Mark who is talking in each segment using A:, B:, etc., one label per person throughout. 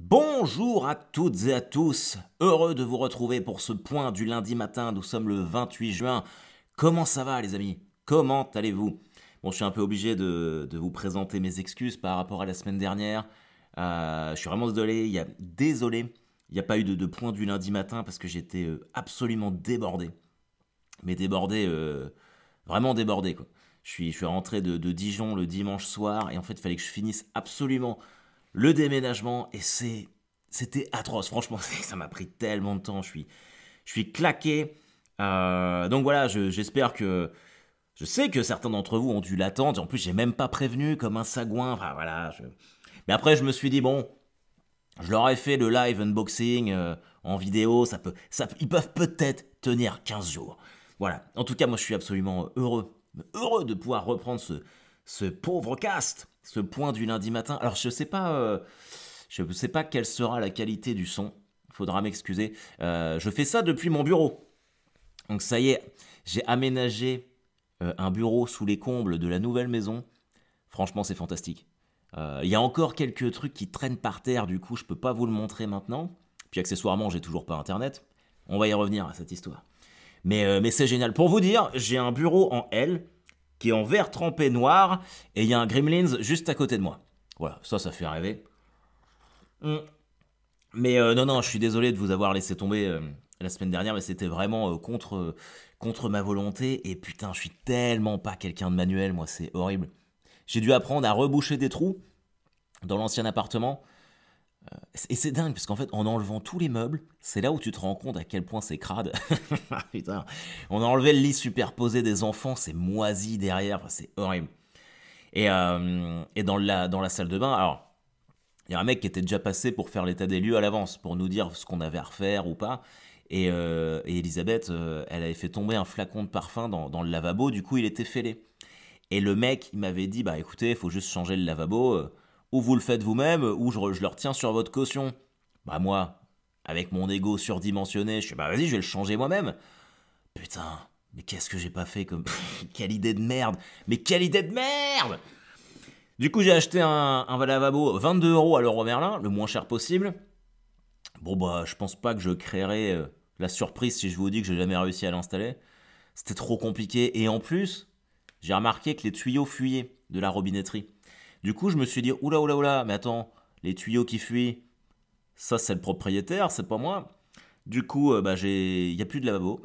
A: Bonjour à toutes et à tous, heureux de vous retrouver pour ce point du lundi matin, nous sommes le 28 juin. Comment ça va les amis? Comment allez-vous? Bon, je suis un peu obligé de vous présenter mes excuses par rapport à la semaine dernière. Je suis vraiment désolé, il n'y a pas eu de point du lundi matin parce que j'étais absolument débordé. Mais débordé, vraiment débordé quoi. Je suis rentré de Dijon le dimanche soir et en fait il fallait que je finisse absolument le déménagement et c'était atroce. Franchement, ça m'a pris tellement de temps. Je suis claqué. Donc voilà, j'espère que. Je sais que certains d'entre vous ont dû l'attendre. En plus, j'ai même pas prévenu comme un sagouin. Enfin voilà. Mais après, je me suis dit, bon, je leur ai fait le live unboxing en vidéo. Ils peuvent peut-être tenir 15 jours. Voilà. En tout cas, moi, je suis absolument heureux de pouvoir reprendre ce pauvre cast, ce point du lundi matin. Alors je sais pas quelle sera la qualité du son. Il faudra m'excuser. Je fais ça depuis mon bureau. Donc ça y est, j'ai aménagé un bureau sous les combles de la nouvelle maison. Franchement, c'est fantastique. Il y a encore quelques trucs qui traînent par terre, du coup, je peux pas vous le montrer maintenant. Puis accessoirement, j'ai toujours pas internet. On va y revenir à cette histoire. Mais c'est génial. Pour vous dire, j'ai un bureau en L qui est en verre trempé noir et il y a un Gremlins juste à côté de moi. Voilà, ça fait rêver. Mais non, je suis désolé de vous avoir laissé tomber la semaine dernière, mais c'était vraiment contre ma volonté. Et putain, je suis tellement pas quelqu'un de manuel, moi, c'est horrible. J'ai dû apprendre à reboucher des trous dans l'ancien appartement. Et c'est dingue, parce qu'en fait, en enlevant tous les meubles, c'est là où tu te rends compte à quel point c'est crade. Putain, on a enlevé le lit superposé des enfants, c'est moisi derrière, enfin, c'est horrible. Et dans la salle de bain, alors, il y a un mec qui était déjà passé pour faire l'état des lieux à l'avance, pour nous dire ce qu'on avait à refaire ou pas. Et Elisabeth, elle avait fait tomber un flacon de parfum dans le lavabo, du coup il était fêlé. Et le mec, il m'avait dit, bah écoutez, il faut juste changer le lavabo, ou vous le faites vous-même, ou je le retiens sur votre caution. Bah moi, avec mon ego surdimensionné, je suis bah vas-y, je vais le changer moi-même. Putain, mais qu'est-ce que j'ai pas fait comme... quelle idée de merde. Mais quelle idée de merde. Du coup, j'ai acheté un lavabo 22 euros à l'Euro Merlin, le moins cher possible. Bon bah, je pense pas que je créerai la surprise si je vous dis que j'ai jamais réussi à l'installer. C'était trop compliqué. Et en plus, j'ai remarqué que les tuyaux fuyaient de la robinetterie. Du coup, je me suis dit, oula, oula, oula, mais attends, les tuyaux qui fuient, ça c'est le propriétaire, c'est pas moi. Du coup, bah, il n'y a plus de lavabo.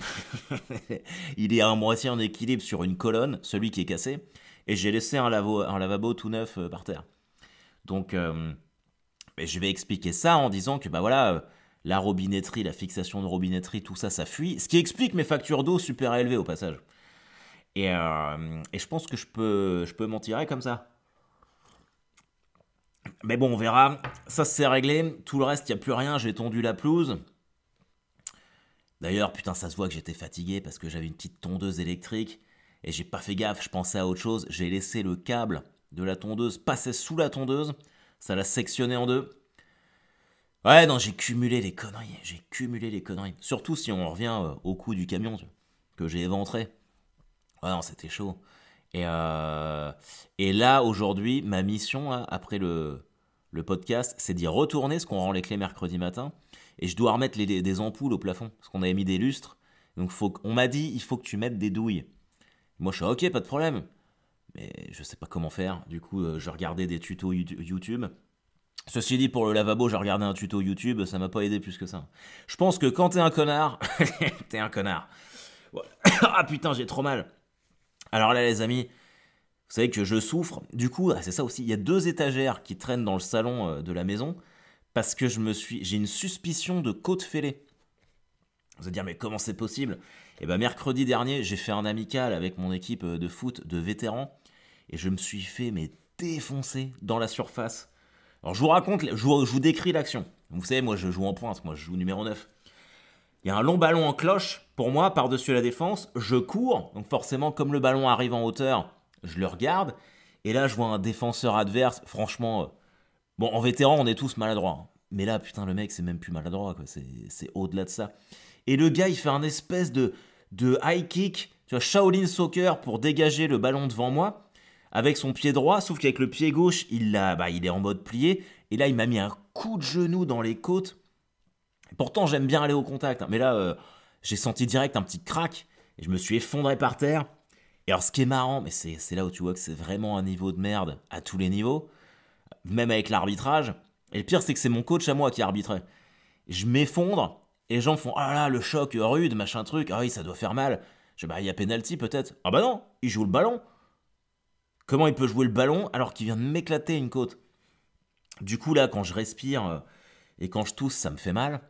A: Il est à moitié en équilibre sur une colonne, celui qui est cassé. Et j'ai laissé un lavabo tout neuf par terre. Donc, je vais expliquer ça en disant que bah voilà, la robinetterie, la fixation de robinetterie, tout ça, ça fuit. Ce qui explique mes factures d'eau super élevées au passage. Et je pense que je peux m'en tirer comme ça. Mais bon, on verra. Ça, c'est réglé. Tout le reste, il n'y a plus rien. J'ai tondu la pelouse. D'ailleurs, putain, ça se voit que j'étais fatigué parce que j'avais une petite tondeuse électrique. Et j'ai pas fait gaffe, je pensais à autre chose. J'ai laissé le câble de la tondeuse passer sous la tondeuse. Ça l'a sectionné en deux. Ouais, non, j'ai cumulé les conneries. J'ai cumulé les conneries. Surtout si on revient au coup du camion que j'ai éventré. Ouais, non, c'était chaud. Et là, aujourd'hui, ma mission, là, après le podcast, c'est d'y retourner, parce qu'on rend les clés mercredi matin. Et je dois remettre des ampoules au plafond, parce qu'on avait mis des lustres. Donc on m'a dit, il faut que tu mettes des douilles. Moi, je suis ok, pas de problème. Mais je sais pas comment faire. Du coup, je regardais des tutos YouTube. Ceci dit, pour le lavabo, j'ai regardé un tuto YouTube, ça m'a pas aidé plus que ça. Je pense que quand t'es un connard, t'es un connard. Voilà. Ah putain, j'ai trop mal. Alors là, les amis, vous savez que je souffre. Du coup, c'est ça aussi, il y a 2 étagères qui traînent dans le salon de la maison parce que j'ai une suspicion de côte fêlée. Vous allez dire, mais comment c'est possible? Eh ben, mercredi dernier, j'ai fait un amical avec mon équipe de foot de vétérans et je me suis fait défoncer dans la surface. Alors je vous raconte, je vous décris l'action. Vous savez, moi je joue en pointe, moi je joue numéro 9. Il y a un long ballon en cloche, pour moi, par-dessus la défense. Je cours, donc forcément, comme le ballon arrive en hauteur, je le regarde. Et là, je vois un défenseur adverse. Franchement, bon, en vétéran, on est tous maladroits, hein. Mais là, putain, le mec, c'est même plus maladroit, quoi. C'est au-delà de ça. Et le gars, il fait un espèce de high kick, tu vois, Shaolin Soccer pour dégager le ballon devant moi, avec son pied droit, sauf qu'avec le pied gauche, il est en mode plié. Et là, il m'a mis un coup de genou dans les côtes. Pourtant, j'aime bien aller au contact, hein, mais là, j'ai senti direct un petit crack et je me suis effondré par terre. Et alors, ce qui est marrant, mais c'est là où tu vois que c'est vraiment un niveau de merde à tous les niveaux, même avec l'arbitrage. Et le pire, c'est que c'est mon coach à moi qui arbitrait. Je m'effondre et les gens font ah là, le choc rude, machin truc. Ah oui, ça doit faire mal. Je dis bah, il y a penalty peut-être. Ah bah non, il joue le ballon. Comment il peut jouer le ballon alors qu'il vient de m'éclater une côte? Du coup, là, quand je respire et quand je tousse, ça me fait mal.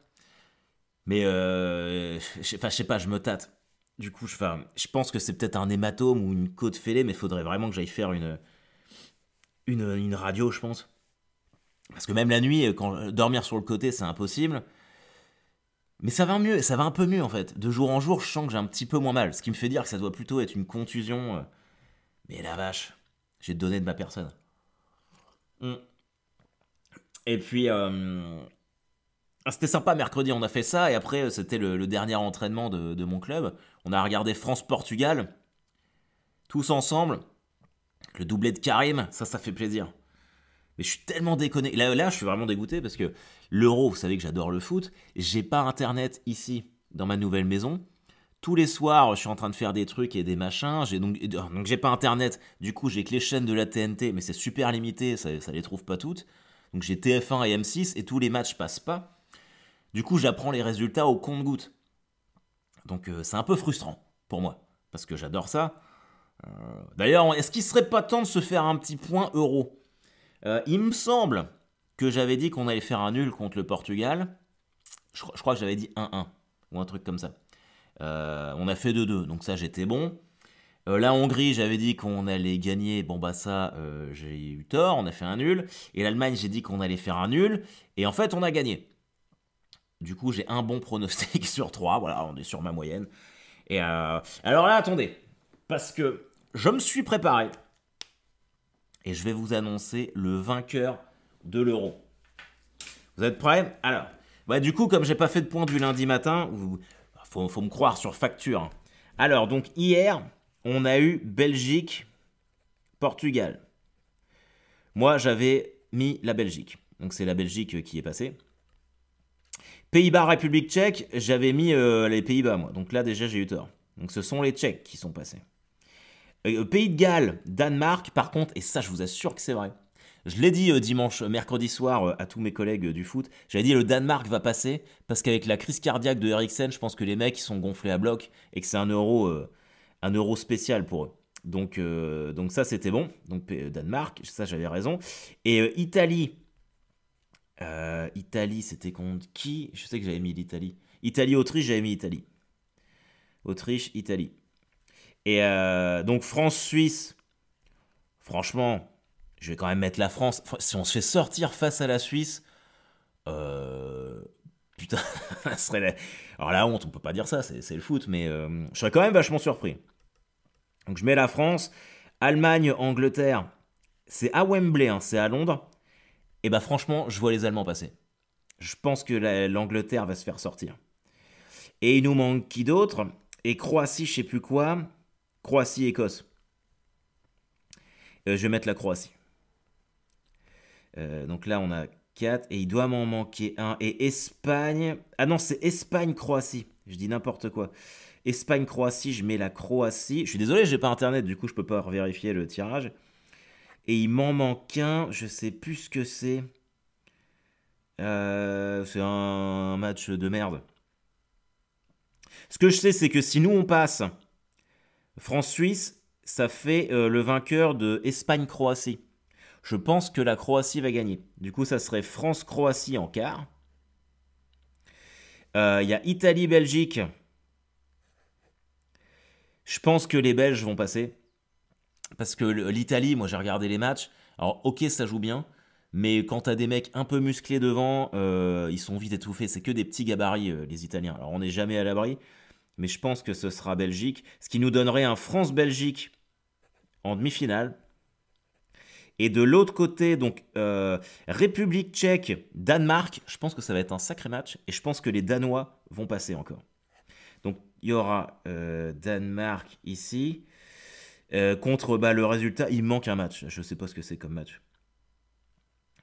A: Mais je sais pas, je me tâte. Du coup, je pense que c'est peut-être un hématome ou une côte fêlée, mais il faudrait vraiment que j'aille faire une radio, je pense. Parce que même la nuit, quand dormir sur le côté, c'est impossible. Mais ça va mieux, ça va un peu mieux en fait. De jour en jour, je sens que j'ai un petit peu moins mal. Ce qui me fait dire que ça doit plutôt être une contusion. Mais la vache, j'ai donné de ma personne. Mm. Et puis, c'était sympa mercredi, on a fait ça. Et après, c'était le dernier entraînement de mon club. On a regardé France-Portugal, tous ensemble. Le doublé de Karim, ça fait plaisir. Mais je suis tellement déconné. Là, je suis vraiment dégoûté parce que l'Euro, vous savez que j'adore le foot. J'ai pas internet ici, dans ma nouvelle maison. Tous les soirs, je suis en train de faire des trucs et des machins. Donc j'ai pas internet. Du coup, j'ai que les chaînes de la TNT, mais c'est super limité, ça les trouve pas toutes. Donc j'ai TF1 et M6 et tous les matchs passent pas. Du coup, j'apprends les résultats au compte-gouttes. Donc c'est un peu frustrant pour moi, parce que j'adore ça. D'ailleurs, est-ce qu'il serait pas temps de se faire un petit point euro? Il me semble que j'avais dit qu'on allait faire un nul contre le Portugal. Je crois que j'avais dit 1-1 ou un truc comme ça. On a fait 2-2, donc ça j'étais bon. La Hongrie, j'avais dit qu'on allait gagner. Bon bah ça, j'ai eu tort, on a fait un nul. Et l'Allemagne, j'ai dit qu'on allait faire un nul. Et en fait, on a gagné. Du coup, j'ai un bon pronostic sur 3. Voilà, on est sur ma moyenne. Et alors là, attendez. Parce que je me suis préparé. Et je vais vous annoncer le vainqueur de l'Euro. Vous êtes prêts? Alors, bah, du coup, comme j'ai pas fait de point du lundi matin, faut me croire sur facture, hein. Alors, donc hier, on a eu Belgique, Portugal. Moi, j'avais mis la Belgique. Donc c'est la Belgique qui est passée. Pays-Bas, République tchèque, j'avais mis les Pays-Bas, moi. Donc là, déjà, j'ai eu tort. Donc ce sont les Tchèques qui sont passés. Pays de Galles, Danemark, par contre, et ça, je vous assure que c'est vrai. Je l'ai dit mercredi soir à tous mes collègues du foot. J'avais dit le Danemark va passer parce qu'avec la crise cardiaque de Eriksen, je pense que les mecs ils sont gonflés à bloc et que c'est un euro spécial pour eux. Donc ça c'était bon. Donc Danemark, ça j'avais raison. Et Italie c'était contre qui? Je sais que j'avais mis l'Italie. Italie-Autriche, j'avais mis Italie. Autriche-Italie. Et donc France-Suisse, franchement, je vais quand même mettre la France. Si on se fait sortir face à la Suisse, putain, ça serait alors la honte, on peut pas dire ça, c'est le foot, mais je serais quand même vachement surpris. Donc je mets la France, Allemagne, Angleterre, c'est à Wembley, hein, c'est à Londres. Et bah franchement, je vois les Allemands passer. Je pense que l'Angleterre va se faire sortir. Et il nous manque qui d'autre? Et Croatie, je sais plus quoi. Croatie-Écosse. Je vais mettre la Croatie. Donc là, on a 4. Et il doit m'en manquer un. Et Espagne. Ah non, c'est Espagne-Croatie. Je dis n'importe quoi. Espagne-Croatie, je mets la Croatie. Je suis désolé, j'ai pas internet, du coup, je peux pas vérifier le tirage. Et il m'en manque un. Je sais plus ce que c'est. C'est un match de merde. Ce que je sais, c'est que si nous on passe France-Suisse, ça fait le vainqueur de Espagne-Croatie. Je pense que la Croatie va gagner. Du coup, ça serait France-Croatie en quart. Il y a Italie-Belgique. Je pense que les Belges vont passer. Parce que l'Italie, moi j'ai regardé les matchs. Alors, ok, ça joue bien. Mais quand t'as des mecs un peu musclés devant, ils sont vite étouffés. C'est que des petits gabarits, les Italiens. Alors, on n'est jamais à l'abri. Mais je pense que ce sera Belgique. Ce qui nous donnerait un France-Belgique en demi-finale. Et de l'autre côté, donc République tchèque, Danemark, je pense que ça va être un sacré match. Et je pense que les Danois vont passer encore. Donc il y aura Danemark ici. Contre le résultat, il manque un match. Je ne sais pas ce que c'est comme match.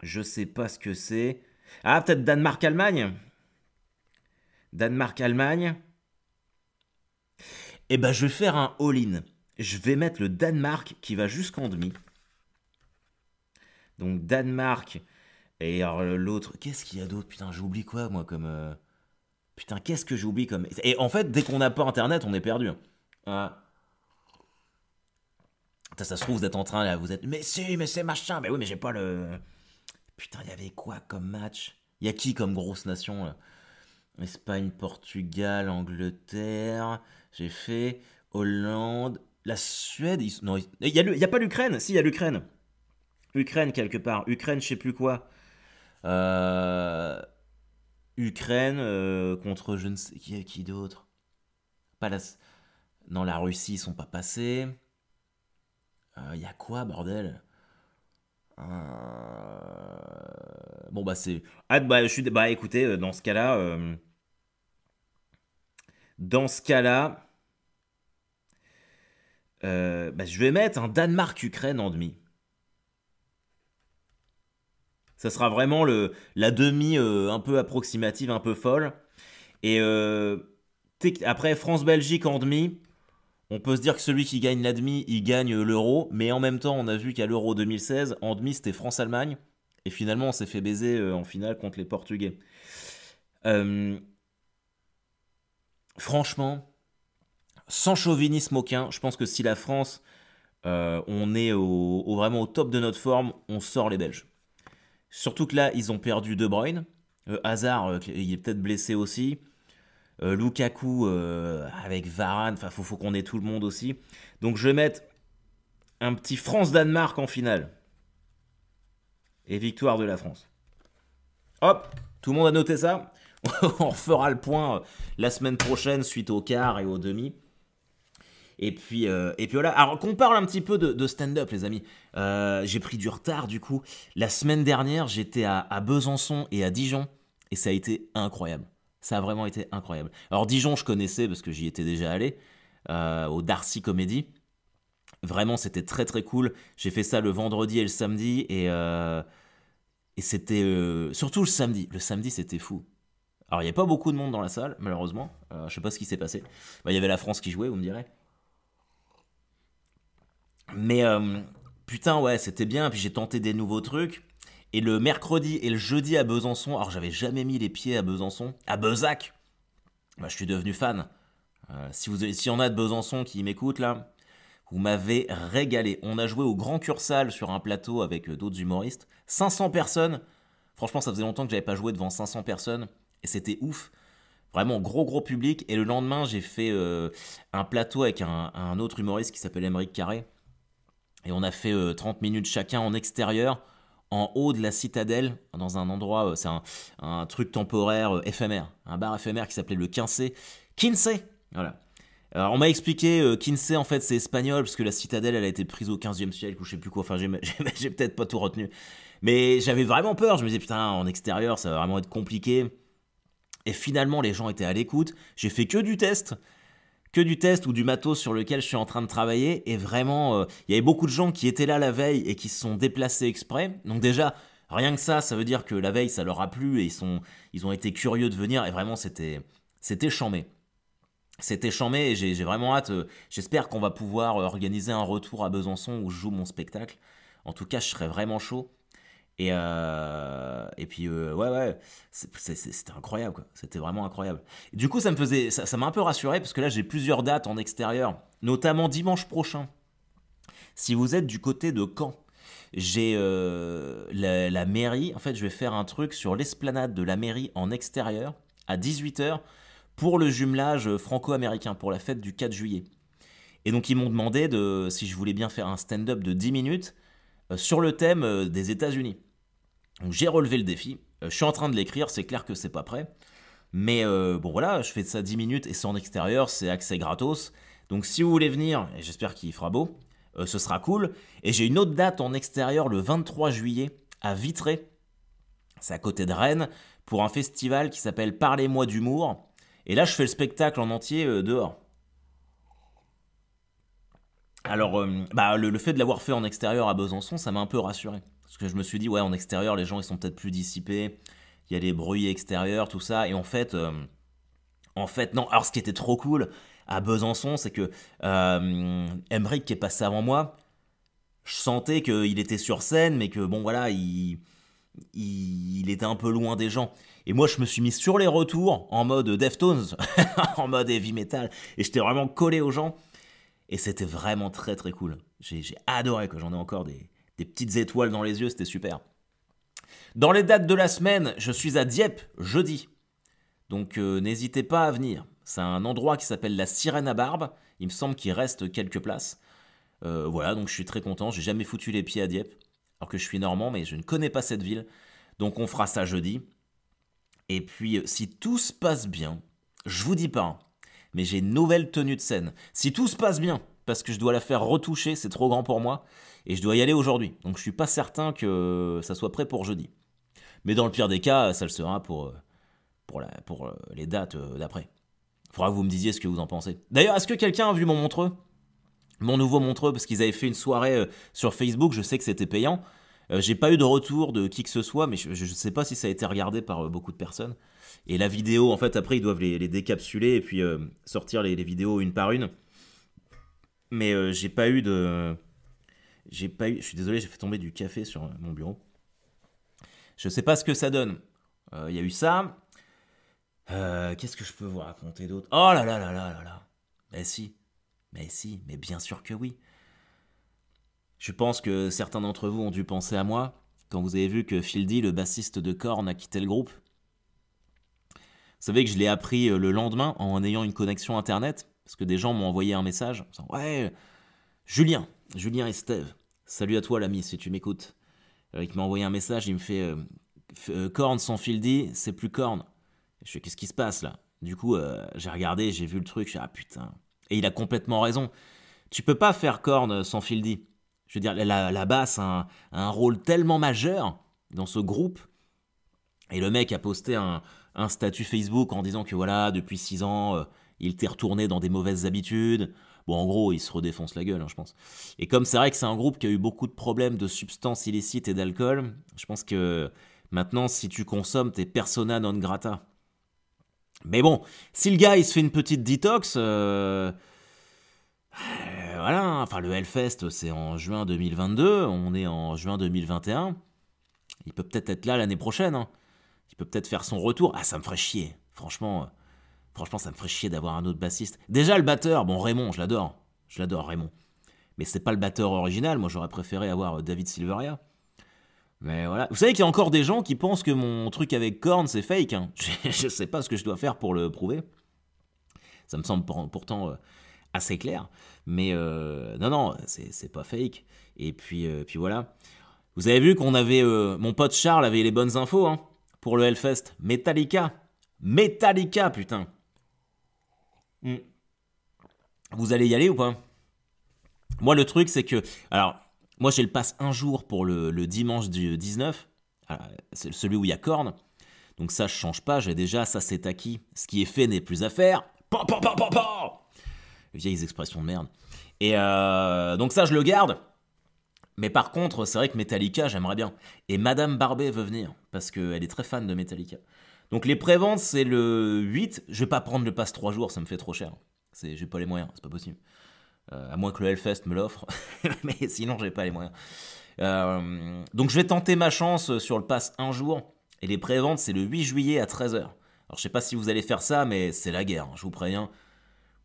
A: Je sais pas ce que c'est. Ah, peut-être Danemark-Allemagne. Danemark-Allemagne. Eh ben, je vais faire un all-in. Je vais mettre le Danemark qui va jusqu'en demi. Donc, Danemark. Et alors, l'autre. Qu'est-ce qu'il y a d'autre? Putain, j'oublie quoi, moi, comme. Putain, qu'est-ce que j'oublie comme. Et en fait, dès qu'on n'a pas internet, on est perdu. Ah. Putain, ça se trouve, vous êtes en train, là, vous êtes. Mais si, mais c'est machin. Mais oui, mais j'ai pas le. Putain, il y avait quoi comme match? Il y a qui comme grosse nation là? Espagne, Portugal, Angleterre. J'ai fait Hollande, la Suède. Non, il y a pas l'Ukraine. Si, il y a l'Ukraine. Ukraine quelque part. Ukraine, je sais plus quoi. Euh, Ukraine contre je ne sais qui d'autre. Pas la. Non, la Russie, ils sont pas passés. Il y a quoi, bordel? Bon bah c'est. Ah bah je suis. Bah écoutez, dans ce cas-là, bah, je vais mettre un Danemark-Ukraine en demi. Ça sera vraiment la demi un peu approximative, un peu folle. Et après France-Belgique en demi, on peut se dire que celui qui gagne la demi, il gagne l'euro. Mais en même temps, on a vu qu'à l'euro 2016, en demi, c'était France-Allemagne. Et finalement, on s'est fait baiser en finale contre les Portugais. Euh, Franchement, sans chauvinisme aucun, je pense que si la France, on est vraiment au top de notre forme, on sort les Belges. Surtout que là, ils ont perdu De Bruyne. Hazard, il est peut-être blessé aussi. Lukaku avec Varane, enfin, faut qu'on ait tout le monde aussi. Donc je vais mettre un petit France-Danemark en finale. Et victoire de la France. Hop, tout le monde a noté ça. On refera le point la semaine prochaine suite au quart et au demi. Et puis voilà. Alors qu'on parle un petit peu de stand-up, les amis. J'ai pris du retard du coup. La semaine dernière, j'étais à Besançon et à Dijon et ça a été incroyable. Ça a vraiment été incroyable. Alors Dijon, je connaissais parce que j'y étais déjà allé au Darcy Comedy. Vraiment, c'était très très cool. J'ai fait ça le vendredi et le samedi et c'était surtout le samedi. Le samedi, c'était fou. Alors il n'y a pas beaucoup de monde dans la salle, malheureusement. Je sais pas ce qui s'est passé. Bah, il y avait la France qui jouait, vous me direz. Mais putain, ouais, c'était bien. Puis j'ai tenté des nouveaux trucs. Et le mercredi et le jeudi à Besançon, alors j'avais jamais mis les pieds à Besançon, à Bezac, bah, je suis devenu fan. S'il y en a de Besançon qui m'écoutent là, vous m'avez régalé. On a joué au Grand Cursal sur un plateau avec d'autres humoristes. 500 personnes. Franchement, ça faisait longtemps que j'avais pas joué devant 500 personnes. Et c'était ouf. Vraiment gros gros public. Et le lendemain, j'ai fait un plateau avec un autre humoriste qui s'appelle Émeric Carré. Et on a fait 30 minutes chacun en extérieur, en haut de la citadelle, dans un endroit, c'est un truc temporaire éphémère, un bar éphémère qui s'appelait le Quincé. Quincé. Voilà. Alors, on m'a expliqué, Quincé en fait c'est espagnol, parce que la citadelle elle a été prise au 15e siècle ou je sais plus quoi, enfin j'ai peut-être pas tout retenu. Mais j'avais vraiment peur, je me disais putain en extérieur ça va vraiment être compliqué. Et finalement les gens étaient à l'écoute, j'ai fait que du test ou du matos sur lequel je suis en train de travailler. Et vraiment, il y avait beaucoup de gens qui étaient là la veille et qui se sont déplacés exprès. Donc déjà, rien que ça veut dire que la veille, ça leur a plu et ils ont été curieux de venir. Et vraiment, c'était chambé. C'était chambé et j'ai vraiment hâte. J'espère qu'on va pouvoir organiser un retour à Besançon où je joue mon spectacle. En tout cas, je serais vraiment chaud. Et puis, ouais, ouais, c'était incroyable, quoi. C'était vraiment incroyable. Et du coup, ça m'a un peu rassuré parce que là, j'ai plusieurs dates en extérieur, notamment dimanche prochain. Si vous êtes du côté de Caen, j'ai la mairie. En fait, je vais faire un truc sur l'esplanade de la mairie en extérieur à 18h pour le jumelage franco-américain, pour la fête du 4 juillet. Et donc, ils m'ont demandé si je voulais bien faire un stand-up de 10 minutes sur le thème des États-Unis. Donc j'ai relevé le défi, je suis en train de l'écrire, c'est clair que c'est pas prêt, mais bon voilà, je fais ça 10 minutes et c'est en extérieur, c'est accès gratos, donc si vous voulez venir, et j'espère qu'il fera beau, ce sera cool, et j'ai une autre date en extérieur le 23 juillet à Vitré, c'est à côté de Rennes, pour un festival qui s'appelle Parlez-moi d'humour, et là je fais le spectacle en entier dehors. Alors, bah, le fait de l'avoir fait en extérieur à Besançon, ça m'a un peu rassuré. Parce que je me suis dit, ouais, en extérieur, les gens, ils sont peut-être plus dissipés. il y a les bruits extérieurs, tout ça. Et en fait, non. Alors, ce qui était trop cool à Besançon, c'est que Emmerich, qui est passé avant moi, je sentais qu'il était sur scène, mais que bon, voilà, il était un peu loin des gens. Et moi, je me suis mis sur les retours, en mode Deftones, en mode heavy metal, et j'étais vraiment collé aux gens. Et c'était vraiment très très cool. J'ai adoré, que j'en ai encore des petites étoiles dans les yeux, c'était super. Dans les dates de la semaine, je suis à Dieppe, jeudi. Donc n'hésitez pas à venir. C'est un endroit qui s'appelle la Sirène à Barbe. Il me semble qu'il reste quelques places. Voilà, donc je suis très content. J'ai jamais foutu les pieds à Dieppe. Alors que je suis normand, mais je ne connais pas cette ville. Donc on fera ça jeudi. Et puis, si tout se passe bien, je vous dis pas, hein, mais j'ai une nouvelle tenue de scène. Si tout se passe bien, parce que je dois la faire retoucher, c'est trop grand pour moi, et je dois y aller aujourd'hui. Donc je suis pas certain que ça soit prêt pour jeudi. Mais dans le pire des cas, ça le sera pour les dates d'après. Faudra que vous me disiez ce que vous en pensez. D'ailleurs, est-ce que quelqu'un a vu mon montreux? Mon nouveau montreux, parce qu'ils avaient fait une soirée sur Facebook, je sais que c'était payant. J'ai pas eu de retour de qui que ce soit, mais je sais pas si ça a été regardé par beaucoup de personnes. Et la vidéo, en fait, après, ils doivent les décapsuler et puis sortir les vidéos une par une. Mais j'ai pas eu de... Je suis désolé, j'ai fait tomber du café sur mon bureau. Je sais pas ce que ça donne. Il y a eu ça. Qu'est-ce que je peux vous raconter d'autre? Oh là là là là là là. Mais si. Mais si, mais bien sûr que oui. Je pense que certains d'entre vous ont dû penser à moi quand vous avez vu que Fieldy, le bassiste de Korn, a quitté le groupe. Vous savez que je l'ai appris le lendemain en ayant une connexion internet, parce que des gens m'ont envoyé un message en disant ouais, Julien et Steve, salut à toi l'ami si tu m'écoutes. Il m'a envoyé un message, il me fait Korn sans Fieldy, c'est plus Korn. Je fais qu'est-ce qui se passe là? Du coup, j'ai regardé, j'ai vu le truc, je suis ah putain. Et il a complètement raison. Tu peux pas faire Korn sans Fieldy. Je veux dire, la basse a un rôle tellement majeur dans ce groupe. Et le mec a posté un statut Facebook en disant que voilà, depuis 6 ans, il était retourné dans des mauvaises habitudes. Bon, en gros, il se redéfonce la gueule, hein, je pense. Et comme c'est vrai que c'est un groupe qui a eu beaucoup de problèmes de substances illicites et d'alcool, je pense que maintenant, si tu consommes, t'es persona non grata. Mais bon, si le gars il se fait une petite détox, voilà, enfin le Hellfest c'est en juin 2022, on est en juin 2021, il peut peut-être être là l'année prochaine, hein. Il peut peut-être faire son retour. Ah, ça me ferait chier, franchement ça me ferait chier d'avoir un autre bassiste. Déjà le batteur, bon Raymond, je l'adore Raymond, mais c'est pas le batteur original, moi j'aurais préféré avoir David Silveria. Mais voilà. Vous savez qu'il y a encore des gens qui pensent que mon truc avec Korn c'est fake, hein. Je sais pas ce que je dois faire pour le prouver. Ça me semble pourtant assez clair. Mais non, c'est pas fake. Et puis voilà. Vous avez vu qu'on avait... mon pote Charles avait les bonnes infos hein, pour le Hellfest. Metallica, putain. Vous allez y aller ou pas? Moi, le truc, c'est que... Alors, moi, j'ai le pass un jour pour le dimanche du 19. C'est celui où il y a Korn. Donc ça, je change pas. J'ai déjà, ça, c'est acquis. Ce qui est fait n'est plus à faire. Vieilles expressions de merde. Et donc ça, je le garde. Mais par contre, c'est vrai que Metallica, j'aimerais bien. Et Madame Barbet veut venir, parce qu'elle est très fan de Metallica. Donc les préventes, c'est le 8. Je vais pas prendre le pass 3 jours, ça me fait trop cher. J'ai pas les moyens, c'est pas possible. À moins que le Hellfest me l'offre. Mais sinon, j'ai pas les moyens. Donc je vais tenter ma chance sur le pass un jour. Et les préventes, c'est le 8 juillet à 13h. Alors je sais pas si vous allez faire ça, mais c'est la guerre, hein, je vous préviens.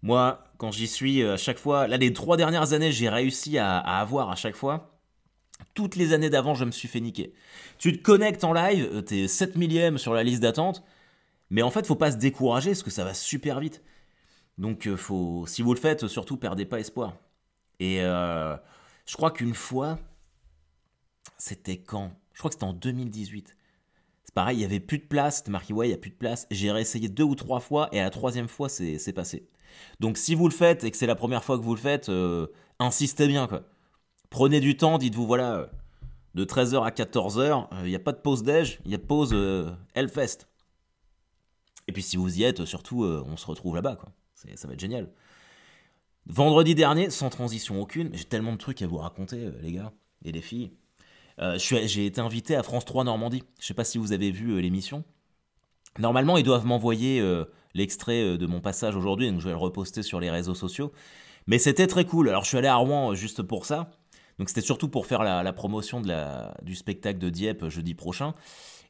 A: Moi, quand j'y suis, à chaque fois... Là, les 3 dernières années, j'ai réussi à avoir à chaque fois. Toutes les années d'avant, je me suis fait niquer. Tu te connectes en live, t'es 7 millième sur la liste d'attente, mais en fait, faut pas se décourager parce que ça va super vite. Donc, si vous le faites, surtout, perdez pas espoir. Et je crois qu'une fois, c'était quand? Je crois que c'était en 2018. C'est pareil, il y avait plus de place, c'était marqué ouais, il y a plus de place. J'ai réessayé 2 ou 3 fois et à la 3e fois, c'est passé. Donc, si vous le faites et que c'est la première fois que vous le faites, insistez bien, quoi. Prenez du temps, dites-vous, voilà, de 13h à 14h, il n'y a pas de pause déj, il y a pause Hellfest. Et puis si vous y êtes, surtout, on se retrouve là-bas, quoi. Ça va être génial. Vendredi dernier, sans transition aucune, j'ai tellement de trucs à vous raconter, les gars et les filles. J'ai été invité à France 3 Normandie. Je sais pas si vous avez vu l'émission. Normalement, ils doivent m'envoyer l'extrait de mon passage aujourd'hui, donc je vais le reposter sur les réseaux sociaux. Mais c'était très cool. Alors, je suis allé à Rouen juste pour ça. Donc, c'était surtout pour faire la promotion du spectacle de Dieppe jeudi prochain.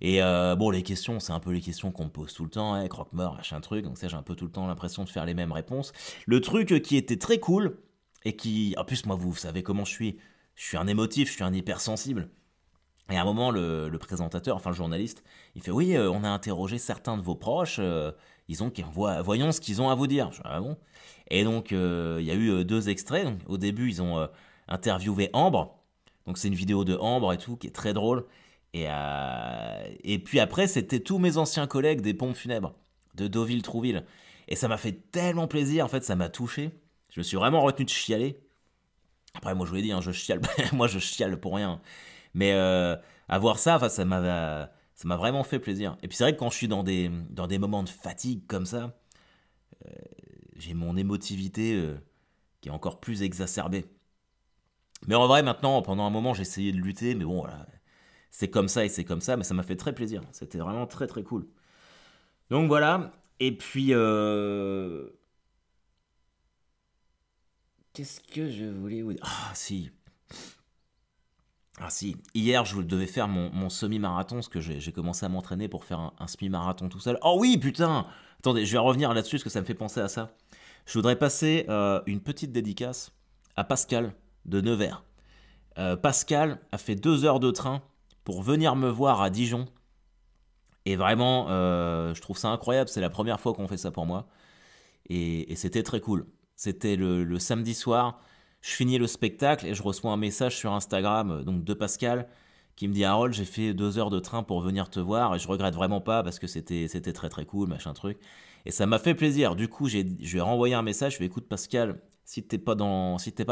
A: Et bon, les questions, c'est un peu les questions qu'on me pose tout le temps, hein, croque-mort, machin truc. Donc, ça, j'ai un peu tout le temps l'impression de faire les mêmes réponses. Le truc qui était très cool, et qui. En plus, moi, vous savez comment je suis. Je suis un émotif, je suis un hypersensible. Et à un moment, le présentateur, enfin le journaliste, il fait oui, on a interrogé certains de vos proches, voyons ce qu'ils ont à vous dire. Je dis, ah bon. Et donc, il y a eu deux extraits. Donc, au début, ils ont interviewé Ambre. Donc, c'est une vidéo de Ambre et tout, qui est très drôle. Et puis après, c'était tous mes anciens collègues des pompes funèbres, de Deauville-Trouville. Et ça m'a fait tellement plaisir, en fait, ça m'a touché. Je me suis vraiment retenu de chialer. Après, moi, je vous l'ai dit, hein, je chiale, moi, je chiale pour rien. Mais à voir ça, enfin, ça m'a vraiment fait plaisir. Et puis c'est vrai que quand je suis dans des moments de fatigue comme ça, j'ai mon émotivité qui est encore plus exacerbée. Mais en vrai, maintenant, pendant un moment, j'ai essayé de lutter, mais bon, voilà, c'est comme ça et c'est comme ça, mais ça m'a fait très plaisir. C'était vraiment très très cool. Donc voilà, et puis... qu'est-ce que je voulais vous dire? Ah si, ah si, hier je devais faire mon semi-marathon, parce que j'ai commencé à m'entraîner pour faire un semi-marathon tout seul. Oh oui, putain! Attendez, je vais revenir là-dessus, parce que ça me fait penser à ça. Je voudrais passer une petite dédicace à Pascal de Nevers. Pascal a fait 2 heures de train pour venir me voir à Dijon. Et vraiment, je trouve ça incroyable, c'est la première fois qu'on fait ça pour moi. Et c'était très cool. C'était le samedi soir, je finis le spectacle et je reçois un message sur Instagram donc de Pascal qui me dit Harold, j'ai fait 2 heures de train pour venir te voir et je regrette vraiment pas parce que c'était très très cool, machin truc. Et ça m'a fait plaisir. Du coup, je lui ai renvoyé un message, je lui ai dit, écoute Pascal, si t'es pas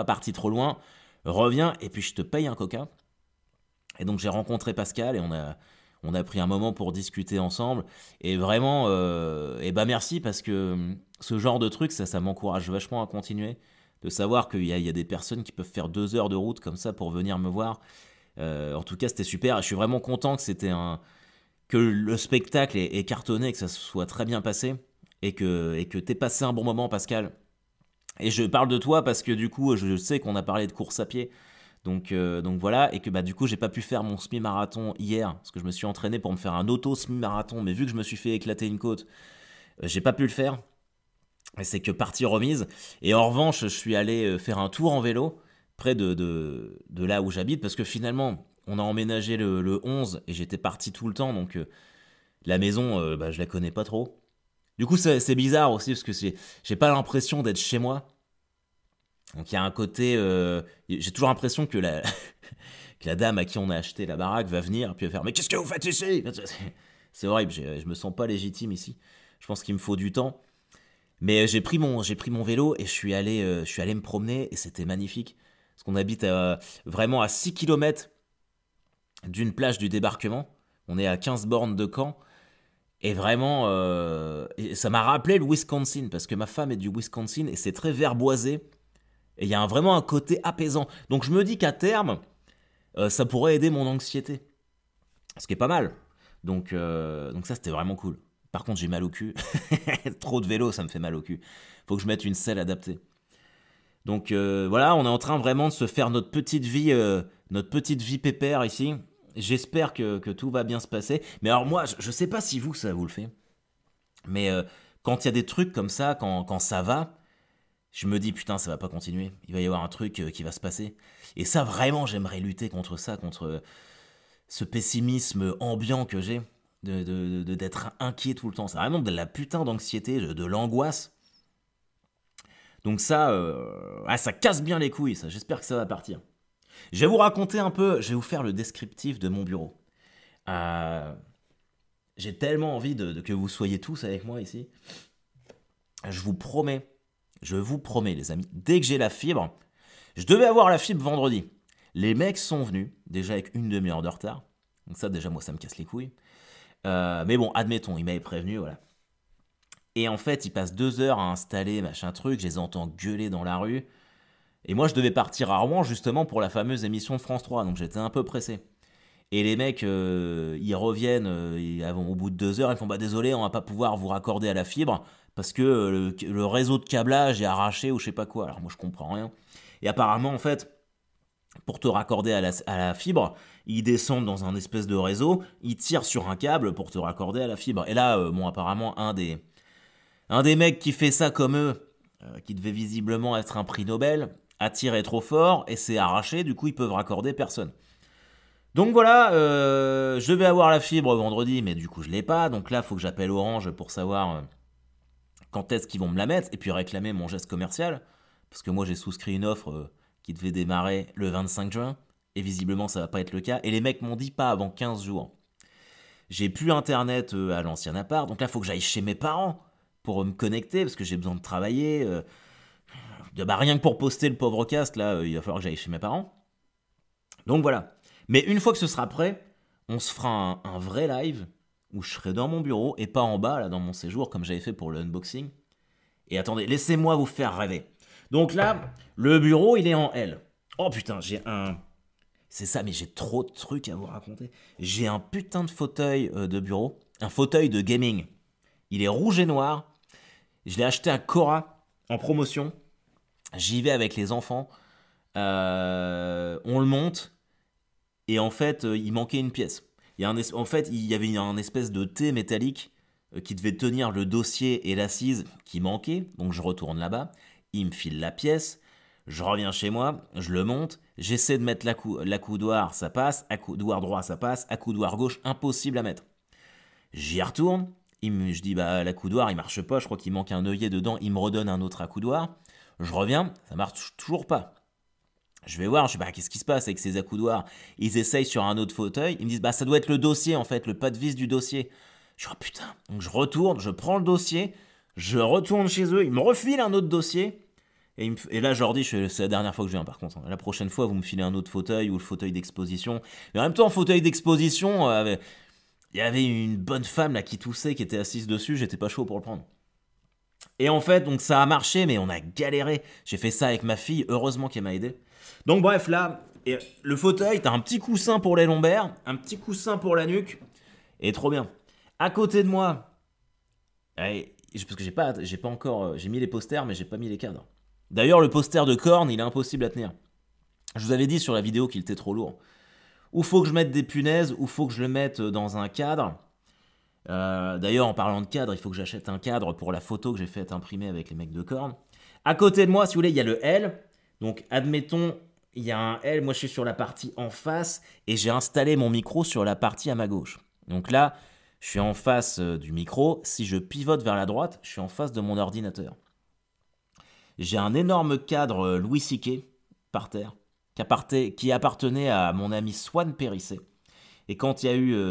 A: parti trop loin, reviens et puis je te paye un coca. Et donc j'ai rencontré Pascal et on a pris un moment pour discuter ensemble. Et vraiment, et bah merci parce que ce genre de truc, ça m'encourage vachement à continuer. De savoir qu'il y a des personnes qui peuvent faire 2 heures de route comme ça pour venir me voir. En tout cas, c'était super. Et je suis vraiment content que le spectacle ait cartonné, que ça se soit très bien passé. Et que t'aies passé un bon moment, Pascal. Et je parle de toi parce que du coup, je sais qu'on a parlé de course à pied. Donc voilà, et que bah, du coup, j'ai pas pu faire mon semi-marathon hier, parce que je me suis entraîné pour me faire un auto-semi-marathon, mais vu que je me suis fait éclater une côte, j'ai pas pu le faire. Et c'est que partie remise. Et en revanche, je suis allé faire un tour en vélo, près de là où j'habite, parce que finalement, on a emménagé le 11, et j'étais parti tout le temps, donc la maison, bah, je la connais pas trop. Du coup, c'est bizarre aussi, parce que j'ai pas l'impression d'être chez moi. Donc il y a un côté, j'ai toujours l'impression que que la dame à qui on a acheté la baraque va venir puis va faire mais qu'est-ce que vous faites ici? C'est horrible, je me sens pas légitime ici. Je pense qu'il me faut du temps. Mais j'ai pris mon vélo et je suis allé me promener et c'était magnifique. Parce qu'on habite vraiment à 6 kilomètres d'une plage du débarquement. On est à 15 bornes de Caen. Et vraiment, et ça m'a rappelé le Wisconsin parce que ma femme est du Wisconsin et c'est très verboisé. Et il y a vraiment un côté apaisant. Donc je me dis qu'à terme, ça pourrait aider mon anxiété. Ce qui est pas mal. Donc ça, c'était vraiment cool. Par contre, j'ai mal au cul. Trop de vélo, ça me fait mal au cul. Faut que je mette une selle adaptée. Donc voilà, on est en train vraiment de se faire notre petite vie pépère ici. J'espère que tout va bien se passer. Mais alors moi, je sais pas si ça vous le fait. Mais quand il y a des trucs comme ça, quand ça va, je me dis putain ça va pas continuer, il va y avoir un truc qui va se passer. Et ça vraiment j'aimerais lutter contre ça, contre ce pessimisme ambiant que j'ai, d'être inquiet tout le temps. C'est vraiment de la putain d'anxiété, de l'angoisse. Donc ça, ça casse bien les couilles ça, j'espère que ça va partir. Je vais vous raconter un peu, je vais vous faire le descriptif de mon bureau. J'ai tellement envie que vous soyez tous avec moi ici. Je vous promets, les amis, dès que j'ai la fibre, je devais avoir la fibre vendredi. Les mecs sont venus, déjà avec une demi-heure de retard. Donc ça, déjà, moi, ça me casse les couilles. Mais bon, admettons, ils m'avaient prévenu, voilà. Et en fait, ils passent 2 heures à installer, machin truc, je les entends gueuler dans la rue. Et moi, je devais partir à Rouen, justement, pour la fameuse émission de France 3, donc j'étais un peu pressé. Et les mecs, ils reviennent au bout de 2 heures, ils font bah désolé, on va pas pouvoir vous raccorder à la fibre parce que le réseau de câblage est arraché ou je sais pas quoi. Alors moi je comprends rien. Et apparemment en fait, pour te raccorder à la fibre, ils descendent dans un espèce de réseau, ils tirent sur un câble pour te raccorder à la fibre. Et là, bon apparemment un des mecs qui fait ça comme eux, qui devait visiblement être un prix Nobel, a tiré trop fort et s'est arraché, du coup ils peuvent raccorder personne. Donc voilà, je vais avoir la fibre vendredi, mais du coup je l'ai pas. Donc là, il faut que j'appelle Orange pour savoir quand est-ce qu'ils vont me la mettre et puis réclamer mon geste commercial. Parce que moi j'ai souscrit une offre qui devait démarrer le 25 juin. Et visiblement ça va pas être le cas. Et les mecs m'ont dit pas avant 15 jours. J'ai plus internet à l'ancien appart. Donc là, il faut que j'aille chez mes parents pour me connecter parce que j'ai besoin de travailler. Bah, rien que pour poster le pauvre cast, là, il va falloir que j'aille chez mes parents. Donc voilà. Mais une fois que ce sera prêt, on se fera un vrai live où je serai dans mon bureau et pas en bas, là, dans mon séjour, comme j'avais fait pour le unboxing. Et attendez, laissez-moi vous faire rêver. Donc là, le bureau, il est en L. Oh putain, j'ai un... C'est ça, mais j'ai trop de trucs à vous raconter. J'ai un putain de fauteuil de bureau, un fauteuil de gaming. Il est rouge et noir. Je l'ai acheté à Cora en promotion. J'y vais avec les enfants. On le monte. Et en fait, il manquait une pièce. En fait, il y avait un espèce de T métallique qui devait tenir le dossier et l'assise qui manquait. Donc je retourne là-bas. Il me file la pièce. Je reviens chez moi, je le monte, j'essaie de mettre l'accoudoir, ça passe, accoudoir droit, ça passe, accoudoir gauche, impossible à mettre. J'y retourne, je dis bah l'accoudoir il marche pas, je crois qu'il manque un œillet dedans, il me redonne un autre accoudoir. Je reviens, ça marche toujours pas. Je vais voir, je dis bah qu'est-ce qui se passe avec ces accoudoirs? Ils essayent sur un autre fauteuil, ils me disent bah ça doit être le dossier en fait, le pas de vis du dossier. Je dis oh putain, donc je retourne, je prends le dossier, je retourne chez eux, ils me refilent un autre dossier. Et là, je leur dis, c'est la dernière fois que je viens par contre. La prochaine fois, vous me filez un autre fauteuil ou le fauteuil d'exposition. Mais en même temps, fauteuil d'exposition, il y avait une bonne femme là qui toussait, qui était assise dessus, j'étais pas chaud pour le prendre. Et en fait, donc ça a marché, mais on a galéré. J'ai fait ça avec ma fille, heureusement qu'elle m'a aidé. Donc bref, là, le fauteuil, t'as un petit coussin pour les lombaires, un petit coussin pour la nuque, et trop bien. À côté de moi, parce que j'ai pas encore, j'ai mis les posters, mais j'ai pas mis les cadres. D'ailleurs, le poster de Korn, il est impossible à tenir. Je vous avais dit sur la vidéo qu'il était trop lourd. Ou faut que je mette des punaises, ou faut que je le mette dans un cadre. D'ailleurs, en parlant de cadre, il faut que j'achète un cadre pour la photo que j'ai fait imprimer avec les mecs de Korn. À côté de moi, si vous voulez, il y a le L. Donc, admettons, il y a un L. Moi, je suis sur la partie en face et j'ai installé mon micro sur la partie à ma gauche. Donc là, je suis en face du micro. Si je pivote vers la droite, je suis en face de mon ordinateur. J'ai un énorme cadre Louis C.K. par terre, qui appartenait à mon ami Swan Périssé. Et quand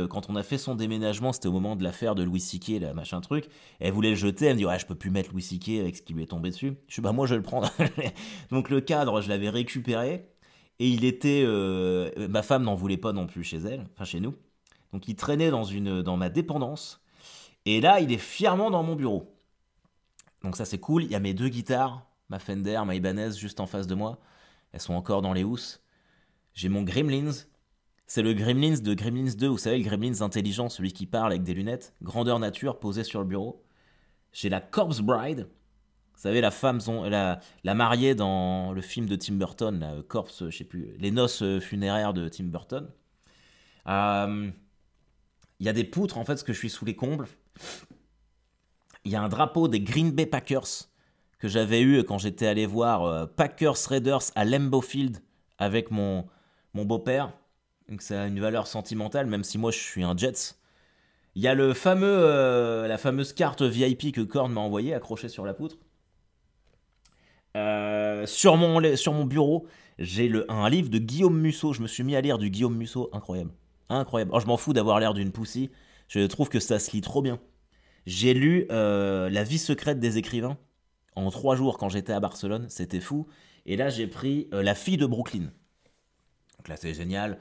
A: quand on a fait son déménagement, c'était au moment de l'affaire de Louis C.K., là, machin truc, elle voulait le jeter, elle me dit ouais, je peux plus mettre Louis C.K. avec ce qui lui est tombé dessus. Je dis bah moi je vais le prendre. Donc le cadre, je l'avais récupéré, et il était, ma femme n'en voulait pas non plus chez elle, enfin chez nous. Donc il traînait dans ma dépendance, et là il est fièrement dans mon bureau. Donc ça c'est cool, il y a mes 2 guitares, ma Fender, ma Ibanez juste en face de moi. Elles sont encore dans les housses. J'ai mon Gremlins. C'est le Gremlins de Gremlins 2, vous savez, le Gremlins intelligent, celui qui parle avec des lunettes. Grandeur nature, posé sur le bureau. J'ai la Corpse Bride. Vous savez, la femme, la mariée dans le film de Tim Burton, la Corpse, je sais plus, les noces funéraires de Tim Burton. Il y a des poutres, en fait, parce que je suis sous les combles. Il y a un drapeau des Green Bay Packers que j'avais eu quand j'étais allé voir Packers Raiders à Lambeau Field avec mon beau-père. Donc ça a une valeur sentimentale, même si moi je suis un Jets. Il y a la fameuse carte VIP que Korn m'a envoyée, accrochée sur la poutre. Sur mon bureau, j'ai un livre de Guillaume Musso. Je me suis mis à lire du Guillaume Musso, incroyable. Incroyable. Alors, je m'en fous d'avoir l'air d'une poussie. Je trouve que ça se lit trop bien. J'ai lu La vie secrète des écrivains en 3 jours quand j'étais à Barcelone, c'était fou. Et là, j'ai pris La fille de Brooklyn. Donc là, c'est génial.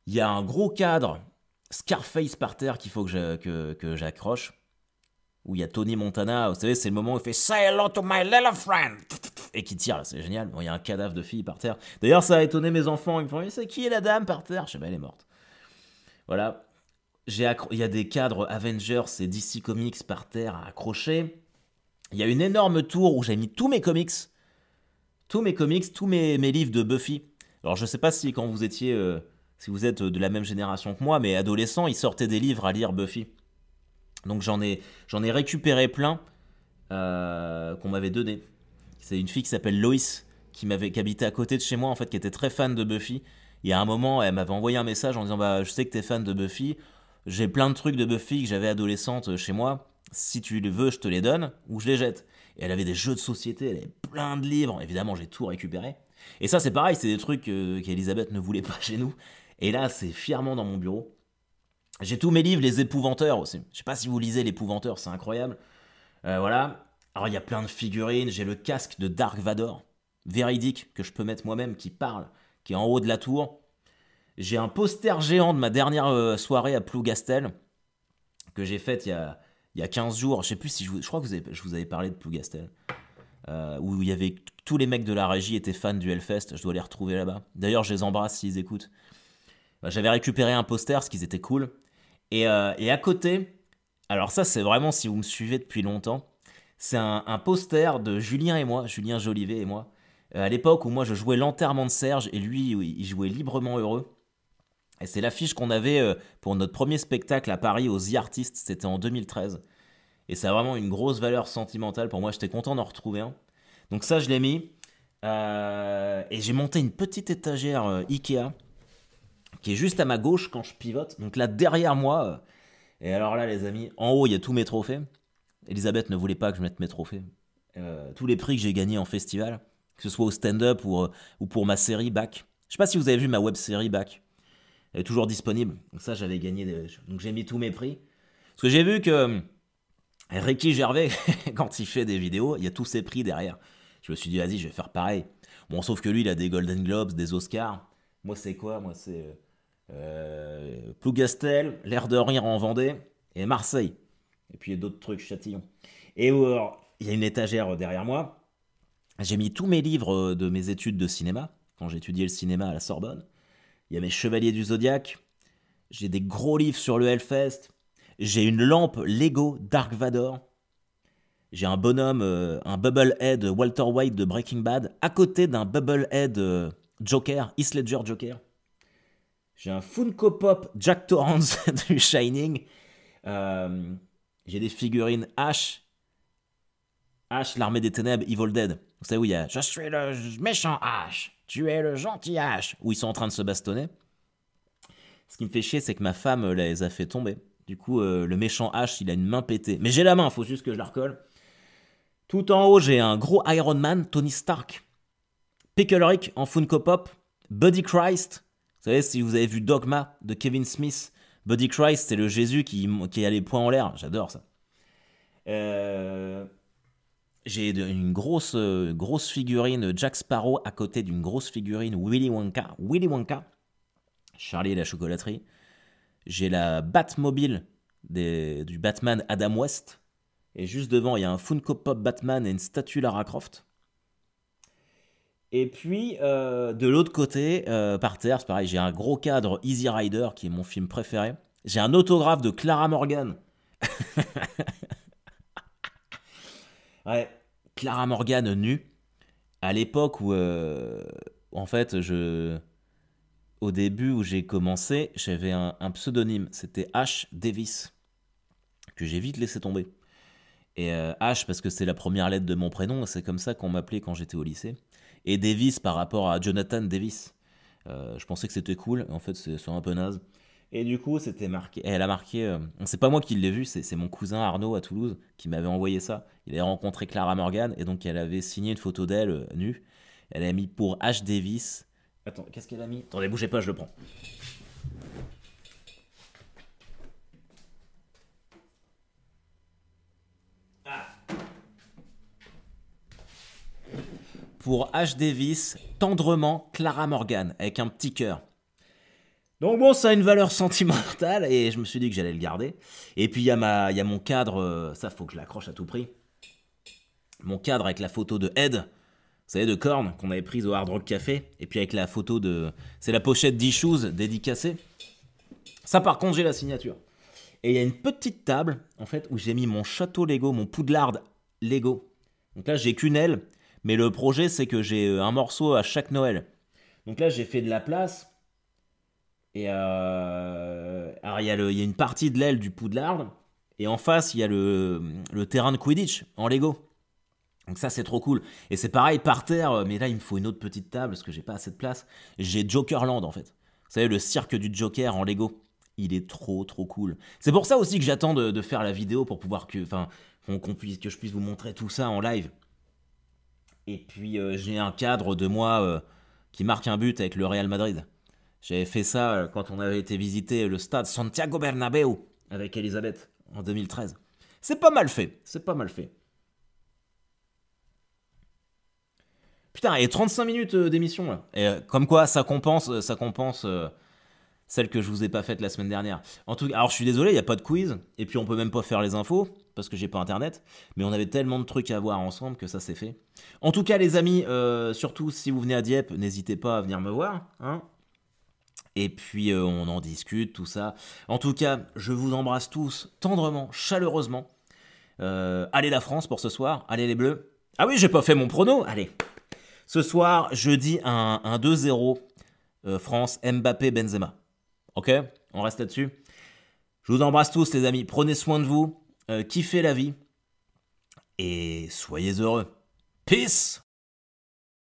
A: Il y a un gros cadre Scarface par terre qu'il faut que j'accroche. Où il y a Tony Montana, vous savez, c'est le moment où il fait Say hello to my little friend et qui tire, là, c'est génial. Bon, il y a un cadavre de fille par terre. D'ailleurs, ça a étonné mes enfants. Ils me font mais c'est qui est la dame par terre? Je sais pas, elle est morte. Voilà. Il y a des cadres Avengers et DC Comics par terre à accrocher. Il y a une énorme tour où j'ai mis tous mes comics. Tous mes comics, mes livres de Buffy. Alors je sais pas si quand vous étiez... si vous êtes de la même génération que moi, mais adolescent, ils sortaient des livres à lire Buffy. Donc j'en ai récupéré plein qu'on m'avait donné. C'est une fille qui s'appelle Loïs qui habitait à côté de chez moi en fait, qui était très fan de Buffy. Et à un moment, elle m'avait envoyé un message en disant bah je sais que t'es fan de Buffy, j'ai plein de trucs de Buffy que j'avais adolescente chez moi. Si tu les veux, je te les donne ou je les jette. Et elle avait des jeux de société, elle avait plein de livres. Évidemment, j'ai tout récupéré. Et ça, c'est pareil, c'est des trucs qu'Elisabeth ne voulait pas chez nous. Et là, c'est fièrement dans mon bureau. J'ai tous mes livres, les épouvanteurs aussi. Je sais pas si vous lisez l'épouvanteurs, c'est incroyable. Voilà. Alors il y a plein de figurines. J'ai le casque de Dark Vador, véridique, que je peux mettre moi-même, qui parle, qui est en haut de la tour. J'ai un poster géant de ma dernière soirée à Plougastel, que j'ai faite il y a 15 jours. Je sais plus si je crois que je vous avais parlé de Plougastel. Où il y avait tous les mecs de la régie étaient fans du Hellfest. Je dois les retrouver là-bas. D'ailleurs, je les embrasse s'ils écoutent. J'avais récupéré un poster, parce qu'ils étaient cool. Et à côté, alors ça c'est vraiment si vous me suivez depuis longtemps, c'est un poster de Julien et moi, Julien Jolivet et moi, à l'époque où moi je jouais l'enterrement de Serge et lui il jouait librement heureux. Et c'est l'affiche qu'on avait pour notre premier spectacle à Paris au The Artist, c'était en 2013. Et ça a vraiment une grosse valeur sentimentale pour moi, j'étais content d'en retrouver un. Donc ça je l'ai mis. Et j'ai monté une petite étagère Ikea qui est juste à ma gauche quand je pivote. Donc là derrière moi, et alors là les amis, en haut il y a tous mes trophées. Elisabeth ne voulait pas que je mette mes trophées. Tous les prix que j'ai gagnés en festival, que ce soit au stand-up ou pour ma série Back. Je sais pas si vous avez vu ma web série Back. Elle est toujours disponible. Donc ça j'avais gagné. Donc j'ai mis tous mes prix. Parce que j'ai vu que Ricky Gervais, quand il fait des vidéos, il y a tous ses prix derrière. Je me suis dit vas-y je vais faire pareil. Bon sauf que lui il a des Golden Globes, des Oscars. Moi c'est quoi? Moi c'est Plougastel, l'air de rire en Vendée et Marseille. Et puis il y a d'autres trucs, Châtillon. Et il y a une étagère derrière moi. J'ai mis tous mes livres de mes études de cinéma, quand j'étudiais le cinéma à la Sorbonne. Il y a mes Chevaliers du Zodiaque. J'ai des gros livres sur le Hellfest. J'ai une lampe Lego Dark Vador. J'ai un bonhomme, un Bubblehead Walter White de Breaking Bad, à côté d'un Bubblehead Joker, Heath Ledger Joker. J'ai un Funko Pop Jack Torrance du Shining. J'ai des figurines Ash, l'armée des ténèbres, Evil Dead. Vous savez où il y a je suis le méchant Ash, tu es le gentil Ash, où ils sont en train de se bastonner. Ce qui me fait chier, c'est que ma femme les a fait tomber. Du coup, le méchant Ash, il a une main pétée. Mais j'ai la main, faut juste que je la recolle. Tout en haut, j'ai un gros Iron Man, Tony Stark. Pickle Rick en Funko Pop. Buddy Christ. Vous savez, si vous avez vu Dogma de Kevin Smith, Buddy Christ, c'est le Jésus qui a les poings en l'air. J'adore ça. J'ai une grosse figurine Jack Sparrow à côté d'une grosse figurine Willy Wonka. Willy Wonka. Charlie et la chocolaterie. J'ai la Batmobile du Batman Adam West. Et juste devant, il y a un Funko Pop Batman et une statue Lara Croft. Et puis, de l'autre côté, par terre, c'est pareil, j'ai un gros cadre Easy Rider, qui est mon film préféré. J'ai un autographe de Clara Morgan. Ouais, Clara Morgan nue. À l'époque où, en fait, au début où j'ai commencé, j'avais un pseudonyme. C'était H. Davis, que j'ai vite laissé tomber. Et H, parce que c'est la première lettre de mon prénom, c'est comme ça qu'on m'appelait quand j'étais au lycée. Et Davis par rapport à Jonathan Davis. Je pensais que c'était cool, en fait c'est un peu naze. Et du coup c'était marqué, elle a marqué, c'est pas moi qui l'ai vu, c'est mon cousin Arnaud à Toulouse qui m'avait envoyé ça. Il avait rencontré Clara Morgan et donc elle avait signé une photo d'elle nue. Elle a mis pour H. Davis. Attends, qu'est-ce qu'elle a mis? Attendez, bougez pas, je le prends. Pour H. Davis, tendrement Clara Morgan, avec un petit cœur. Donc bon, ça a une valeur sentimentale, et je me suis dit que j'allais le garder. Et puis il y a mon cadre, ça faut que je l'accroche à tout prix. Mon cadre avec la photo de Ed, vous savez, de Korn, qu'on avait prise au Hard Rock Café. Et puis avec la photo de... C'est la pochette d'Issues dédicacée. Ça, par contre, j'ai la signature. Et il y a une petite table, en fait, où j'ai mis mon château Lego, mon Poudlard Lego. Donc là, j'ai qu'une aile, mais le projet, c'est que j'ai un morceau à chaque Noël. Donc là, j'ai fait de la place. Et alors, il y a une partie de l'aile du Poudlard. Et en face, il y a le terrain de Quidditch en Lego. Donc ça, c'est trop cool. Et c'est pareil par terre, mais là, il me faut une autre petite table parce que j'ai pas assez de place. J'ai Jokerland, en fait. Vous savez, le cirque du Joker en Lego. Il est trop, trop cool. C'est pour ça aussi que j'attends de faire la vidéo pour pouvoir que je puisse vous montrer tout ça en live. Et puis, j'ai un cadre de moi qui marque un but avec le Real Madrid. J'avais fait ça quand on avait été visiter le stade Santiago Bernabéu avec Elisabeth en 2013. C'est pas mal fait, c'est pas mal fait. Putain, et 35 minutes d'émission là. Et comme quoi, ça compense celle que je vous ai pas faite la semaine dernière. En tout cas, alors je suis désolé, il y a pas de quiz, et puis on peut même pas faire les infos parce que j'ai pas internet. Mais on avait tellement de trucs à voir ensemble que ça s'est fait. En tout cas, les amis, surtout si vous venez à Dieppe, n'hésitez pas à venir me voir, hein. Et puis on en discute, tout ça. En tout cas, je vous embrasse tous tendrement, chaleureusement. Allez la France pour ce soir, allez les Bleus. Ah oui, j'ai pas fait mon prono, allez. Ce soir, je dis un 2-0 France, Mbappé, Benzema. Ok? On reste là-dessus. Je vous embrasse tous les amis, prenez soin de vous, kiffez la vie et soyez heureux. Peace!